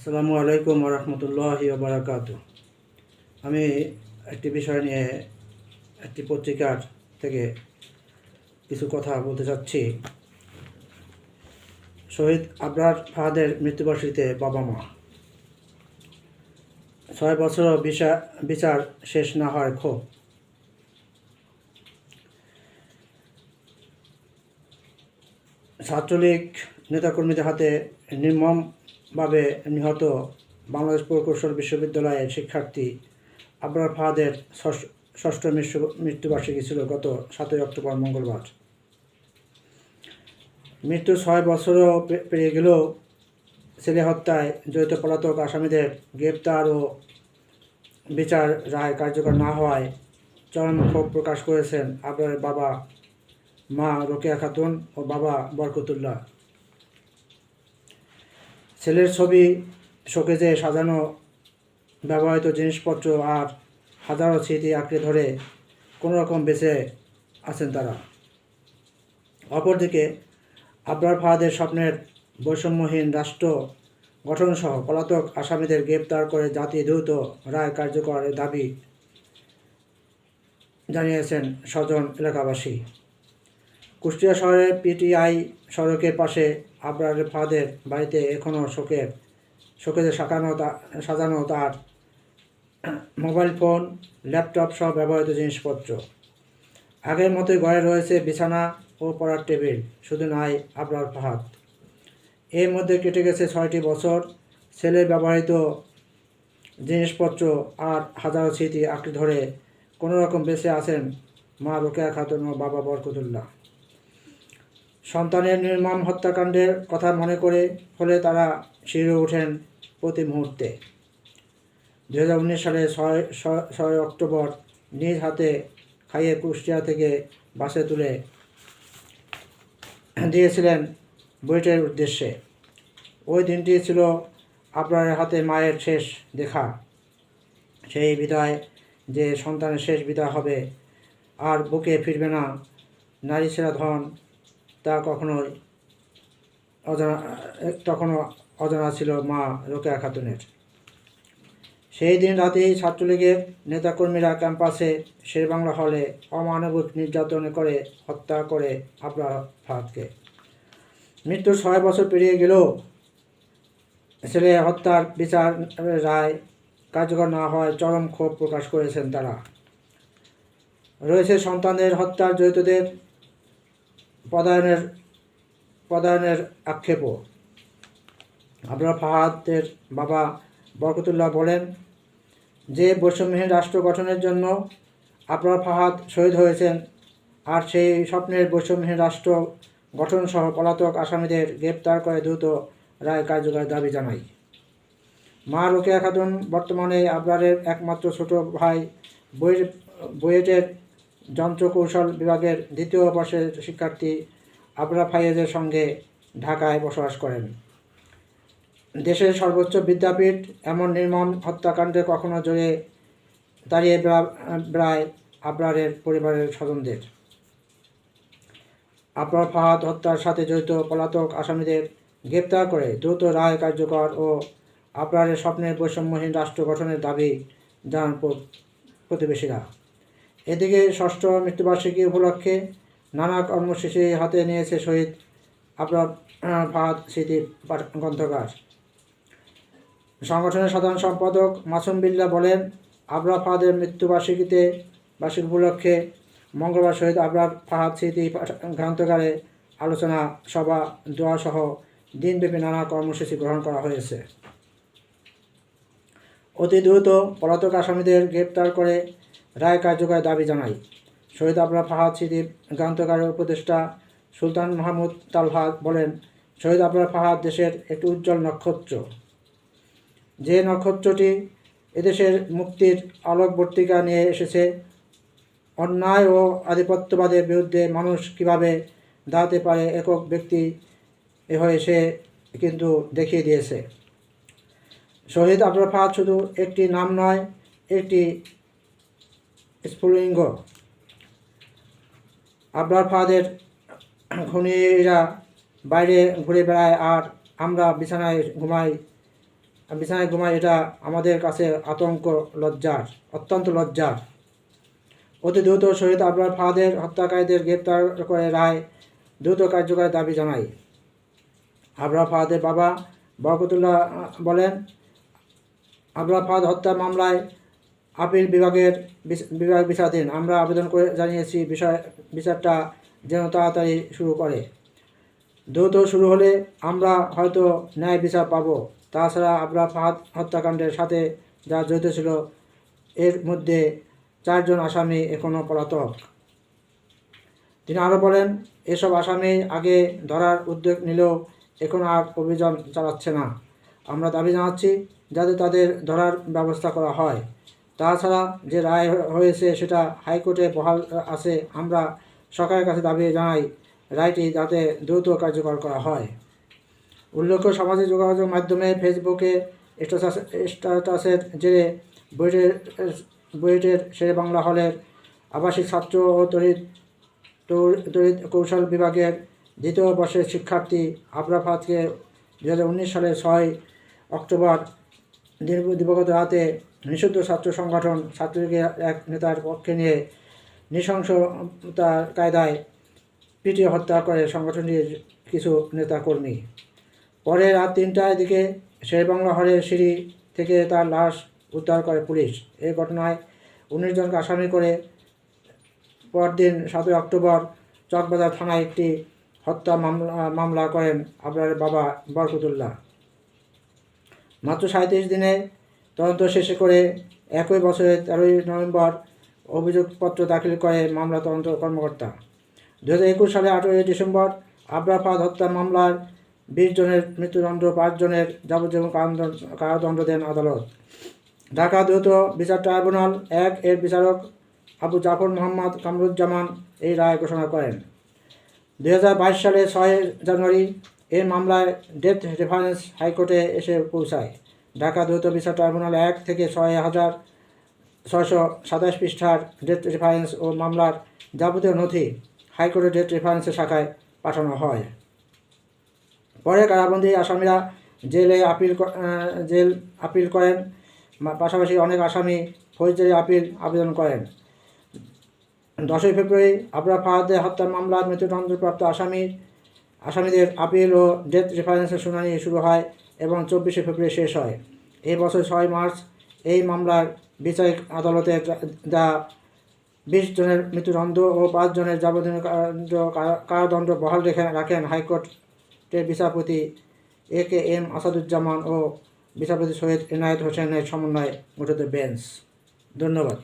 আসসালামু আলাইকুম রহমতুল্লাহি বারাকাতু। আমি একটি বিষয় নিয়ে একটি পত্রিকার থেকে কিছু কথা বলতে চাচ্ছি। শহীদ আবরার ফাহাদের মৃত্যুবার্ষিকীতে বাবা মা 6 বছরও বিচার শেষ না হয় ক্ষোভ। ছাত্রলীগ নেতাকর্মীদের হাতে নির্মমভাবে নিহত বাংলাদেশ প্রকৌশল বিশ্ববিদ্যালয়ের শিক্ষার্থী আবরার ফাহাদের ষষ্ঠ মৃত্যুবার্ষিকী ছিল গত 7 অক্টোবর মঙ্গলবার। মৃত্যু 6 বছরও পেরিয়ে গেলেও ছেলে হত্যায় জড়িত পলাতক আসামিদের গ্রেপ্তার ও বিচার রায় কার্যকর না হওয়ায় চরম ক্ষোভ প্রকাশ করেছেন আবরারের বাবা মা রোকেয়া খাতুন ও বাবা বরকতুল্লাহ। ছেলের ছবি, শোকেজে সাজানো ব্যবহৃত জিনিসপত্র আর হাজারো স্মৃতি আঁকড়ে ধরে কোনোরকম বেঁচে আছেন তারা। অপরদিকে আবরার ফাহাদের স্বপ্নের বৈষম্যহীন রাষ্ট্র গঠনসহ পলাতক আসামিদের গ্রেপ্তার করে জাতি দ্রুত রায় কার্যকরের দাবি জানিয়েছেন স্বজন এলাকাবাসী। কুষ্টিয়া শহরের পিটিআই সড়কের পাশে আবরার ফাহাদের বাড়িতে এখনও শোকেজে সাজানো তার মোবাইল ফোন, ল্যাপটপ সহ ব্যবহৃত জিনিসপত্র। আগের মতোই ঘরে রয়েছে বিছানা ও পড়ার টেবিল, শুধু নাই আবরার ফাহাদ। এর মধ্যে কেটে গেছে 6টি বছর। ছেলের ব্যবহৃত জিনিসপত্র আর হাজারো স্মৃতি আঁকড়ে ধরে কোনোরকম বেঁচে আছেন মা রোকেয়া খাতুন ও বাবা বরকতুল্লাহ। সন্তানের নির্মম হত্যাকাণ্ডের কথা মনে হলে তারা শিহরে ওঠেন প্রতি মুহূর্তে। 2019 সালে 6 অক্টোবর নিজ হাতে খাইয়ে কুষ্টিয়া থেকে বাসে তুলে দিয়েছিলেন বুয়েটের উদ্দেশ্যে। ওই দিনটি ছিল আবরারের হাতে মায়ের শেষ দেখা। সেই বিদায় যে সন্তানের শেষ বিদায় হবে আর বুকে ফিরবে না নারী ছেঁড়া ধন, তা তখনও অজানা ছিল মা রোকেয়া খাতুনের। সেই দিন রাতেই ছাত্রলীগের নেতাকর্মীরা ক্যাম্পাসে শেরেবাংলা হলে অমানবিক নির্যাতন করে হত্যা করে আবরার ফাহাদকে। মৃত্যুর 6 বছর পেরিয়ে গেলেও ছেলে হত্যার বিচার রায় কার্যকর না হওয়ায় চরম ক্ষোভ প্রকাশ করেছেন তারা। রয়েছে সন্তানদের হত্যার জড়িতদের পদায়নের আক্ষেপও। আবরার ফাহাদের বাবা বরকতুল্লাহ বলেন, যে বৈষম্যহীন রাষ্ট্র গঠনের জন্য আবরার ফাহাদ শহীদ হয়েছেন, আর সেই স্বপ্নের বৈষম্যহীন রাষ্ট্র গঠনসহ পলাতক আসামিদের গ্রেপ্তার করে দ্রুত রায় কার্যকরের দাবি জানাই। মা রোকেয়া খাতুন বর্তমানে আবরারের একমাত্র ছোট ভাই, বুয়েটের যন্ত্রকৌশল বিভাগের 2য় বর্ষের শিক্ষার্থী আবরার ফাইজের সঙ্গে ঢাকায় বসবাস করেন। দেশের সর্বোচ্চ বিদ্যাপীঠ এমন নির্মম হত্যাকাণ্ডে কখনো দাঁড়িয়ে বেড়ায় আবরারের পরিবারের স্বজনদের। আবরার ফাহাদ হত্যার সাথে জড়িত পলাতক আসামিদের গ্রেপ্তার করে দ্রুত রায় কার্যকর ও আবরারের স্বপ্নের বৈষম্যহীন রাষ্ট্র গঠনের দাবি জানান প্রতিবেশীরা। এদিকে 6ষ্ঠ মৃত্যুবার্ষিকী উপলক্ষে নানা কর্মসূচি হাতে নিয়েছে শহীদ আবরার ফাহাদ স্মৃতি গ্রন্থাগার। সংগঠনের সাধারণ সম্পাদক মাসুম বিল্লাহ বলেন, আবরার ফাহাদের মৃত্যুবার্ষিকী উপলক্ষে মঙ্গলবার শহীদ আবরার ফাহাদ স্মৃতি গ্রন্থাগারে আলোচনা সভা, দোয়া সহ দিনব্যাপী নানা কর্মসূচি গ্রহণ করা হয়েছে। অতি দ্রুত পলাতক আসামিদের গ্রেপ্তার করে রায় কার্যকরের দাবি জানাই। শহীদ আবরার ফাহাদ স্মৃতি গ্রন্থাগারের উপদেষ্টা সুলতান মাহমুদ তালহা বলেন, শহীদ আবরার ফাহাদ দেশের একটি উজ্জ্বল নক্ষত্র। যে নক্ষত্রটি এদেশের মুক্তির আলোকবর্তিকা নিয়ে এসেছে। অন্যায় ও আধিপত্যবাদের বিরুদ্ধে মানুষ কিভাবে দাঁড়াতে পারে একক ব্যক্তি হয়ে সে কিন্তু দেখিয়ে দিয়েছে। শহীদ আবরার ফাহাদ শুধু একটি নাম নয়, একটি স্ফুলিঙ্গ। আবরার ফাহাদের খুনিরা বাইরে ঘুরে বেড়ায় আর আমরা বিছানায় ঘুমাই, বিছানায় ঘুমাই, এটা আমাদের কাছে অত্যন্ত লজ্জার। অতি দ্রুত শহীদ আবরার ফাহাদের হত্যাকারীদের গ্রেপ্তার করে রায় দ্রুত কার্যকরের দাবি জানাই। আবরার ফাহাদের বাবা বরকতুল্লাহ বলেন, আবরার ফাহাদ হত্যা মামলায় আপিল বিভাগ বিচারাধীন। আমরা আবেদন করে জানিয়েছি বিচারটা যেন তাড়াতাড়ি শুরু করে। দ্রুত শুরু হলে আমরা হয়তো ন্যায় বিচার পাব। তাছাড়া আবরার ফাহাদ হত্যাকাণ্ডের সাথে যারা জড়িত ছিল এর মধ্যে 4 জন আসামি এখনও পলাতক। তিনি আরও বলেন, এসব আসামি আগে ধরার উদ্যোগ নিলেও এখন আর অভিযান চালাচ্ছে না। আমরা দাবি জানাচ্ছি যাতে তাদের ধরার ব্যবস্থা করা হয়। তাছাড়া যে রায় হয়েছে সেটা হাইকোর্টে বহাল আছে। আমরা সরকারের কাছে দাবি জানাই রায়টি যাতে দ্রুত কার্যকর করা হয়। উল্লেখ্য, সামাজিক যোগাযোগ মাধ্যমে ফেসবুকে স্ট্যাটাসের জেরে বুয়েটের শেরেবাংলা হলের আবাসিক ছাত্র ও তড়িৎ কৌশল বিভাগের 2য় বর্ষের শিক্ষার্থী আবরার ফাহাদকে 2019 সালের 6 অক্টোবর দিবাগত রাতে নিষিদ্ধ ছাত্র সংগঠন ছাত্রলীগের এক নেতার পক্ষে নিয়ে নৃশংসতার কায়দায় পিটিয়ে হত্যা করে সংগঠনটির কিছু নেতাকর্মী। পরে রাত 3টার দিকে শেরেবাংলা হলের সিঁড়ি থেকে তার লাশ উদ্ধার করে পুলিশ। এই ঘটনায় 19 জনকে আসামি করে পরদিন 7 অক্টোবর চকবাজার থানায় একটি হত্যা মামলা করেন আবরারের বাবা বরকতুল্লাহ। মাত্র 37 দিনে তদন্ত শেষে করে একই বছরের 13 নভেম্বর অভিযোগপত্র দাখিল করে মামলা তদন্ত কর্মকর্তা। 2021 সালে 18 ডিসেম্বর আবরার ফাহাদ হত্যা মামলার 20 জনের মৃত্যুদণ্ড, 5 জনের যাবজ্জীবন কারাদণ্ড দেন আদালত। ঢাকা দ্রুত বিচার ট্রাইব্যুনাল 1 এর বিচারক আবু জাফর মোহাম্মদ কামরুজ্জামান এই রায় ঘোষণা করেন। 2022 সালে 6 জানুয়ারি এই মামলায় ডেথ রেফারেন্স হাইকোর্টে এসে পৌঁছায়। ঢাকা দ্রুত বিচার ট্রাইব্যুনাল 1 থেকে 6627 পৃষ্ঠার ডেথ রেফারেন্স ও মামলার যাবতীয় নথি হাইকোর্টের ডেথ রেফারেন্সের শাখায় পাঠানো হয়। পরে কারাবন্দী আসামিরা জেল আপিল করেন। পাশাপাশি অনেক আসামি ফৌজদারি আবেদন করেন। 10 ফেব্রুয়ারি আবরার ফাহাদের হত্যা মামলার মৃত্যুদণ্ডপ্রাপ্ত আসামিদের আপিল ও ডেথ রেফারেন্সের শুনানি শুরু হয় এবং 24 ফেব্রুয়ারি শেষ হয়। এই বছর 6 মার্চ এই মামলার বিচারিক আদালতে 20 জনের মৃত্যুদণ্ড ও 5 জনের যাবজ্জীবন কারাদণ্ড বহাল রাখেন হাইকোর্টের বিচারপতি AKM আসাদুজ্জামান ও বিচারপতি সৈয়দ এনায়েত হোসেনের সমন্বয়ে গঠিত বেঞ্চ। ধন্যবাদ।